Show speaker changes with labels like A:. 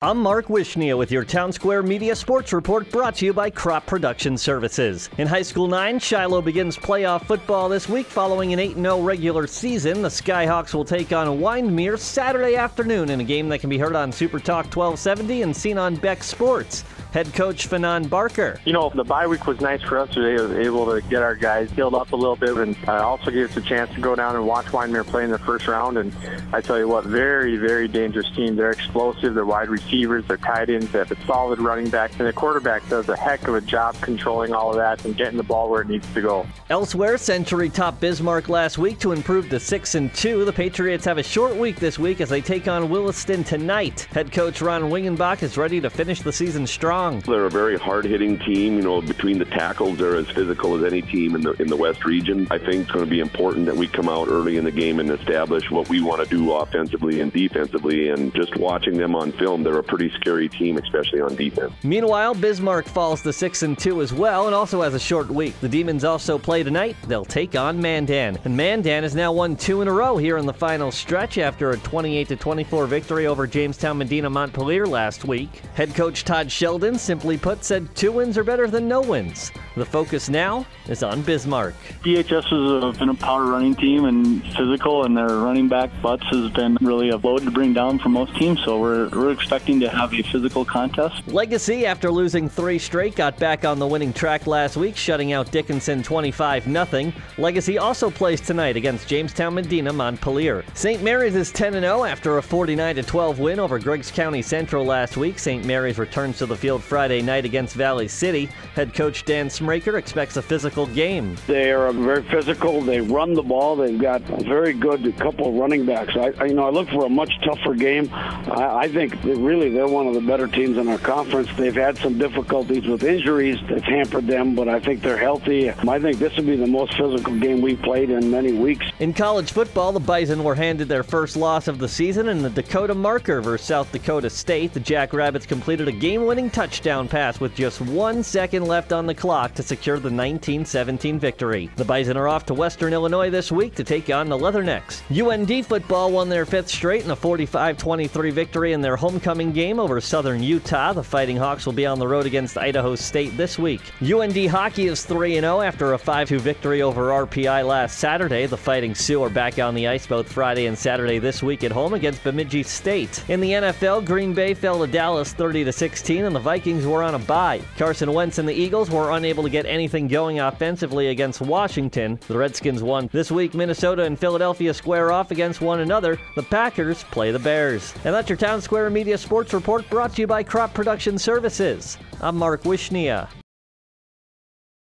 A: I'm Mark Wishnia with your Townsquare Media Sports Report, brought to you by Crop Production Services. In High School 9, Shiloh begins playoff football this week following an 8-0 regular season. The Skyhawks will take on Windmere Saturday afternoon in a game that can be heard on Super Talk 1270 and seen on Beck Sports. Head coach Fanon Barker.
B: You know, the bye week was nice for us today. I was able to get our guys healed up a little bit, and also gave us a chance to go down and watch Windmere play in the first round. And I tell you what, very, very dangerous team. They're explosive. They're wide receivers. They're tight ends. They have a solid running back. And the quarterback does a heck of a job controlling all of that and getting the ball where it needs to go.
A: Elsewhere, Century topped Bismarck last week to improve to 6-2. The Patriots have a short week this week as they take on Williston tonight. Head coach Ron Wingenbach is ready to finish the season strong.
C: They're a very hard-hitting team. You know, between the tackles, they're as physical as any team in the West region. I think it's going to be important that we come out early in the game and establish what we want to do offensively and defensively. And just watching them on film, they're a pretty scary team, especially on defense.
A: Meanwhile, Bismarck falls to 6-2 as well and also has a short week. The Demons also play tonight. They'll take on Mandan. And Mandan has now won 2 in a row here in the final stretch after a 28-24 victory over Jamestown-Mandan Montpelier last week. Head coach Todd Sheldon, simply put, said 2 wins are better than no wins. The focus now is on Bismarck.
D: DHS has been a power running team and physical, and their running back Butts has been really a load to bring down for most teams, so we're expecting to have a physical contest.
A: Legacy, after losing 3 straight, got back on the winning track last week, shutting out Dickinson 25-0. Legacy also plays tonight against Jamestown-Mandan Montpelier. St. Mary's is 10-0 after a 49-12 win over Griggs County Central last week. St. Mary's returns to the field Friday night against Valley City. Head coach Dan Smraker expects a physical game.
E: They are very physical. They run the ball. They've got a very good couple of running backs. I look for a much tougher game. I think they're one of the better teams in our conference. They've had some difficulties with injuries that's hampered them, but I think they're healthy. I think this will be the most physical game we've played in many weeks.
A: In college football, the Bison were handed their first loss of the season in the Dakota Marker versus South Dakota State. The Jackrabbits completed a game-winning touchdown pass with just 1 second left on the clock to secure the 19-17 victory. The Bison are off to Western Illinois this week to take on the Leathernecks. UND football won their 5th straight in a 45-23 victory in their homecoming game over Southern Utah. The Fighting Hawks will be on the road against Idaho State this week. UND hockey is 3-0 after a 5-2 victory over RPI last Saturday. The Fighting Sioux are back on the ice both Friday and Saturday this week at home against Bemidji State. In the NFL, Green Bay fell to Dallas 30-16 and the Vikings were on a bye. Carson Wentz and the Eagles were unable to get anything going offensively against Washington. The Redskins won. This week, Minnesota and Philadelphia square off against one another. The Packers play the Bears. And that's your Townsquare Media Sports Report, brought to you by Crop Production Services. I'm Mark Wishnia.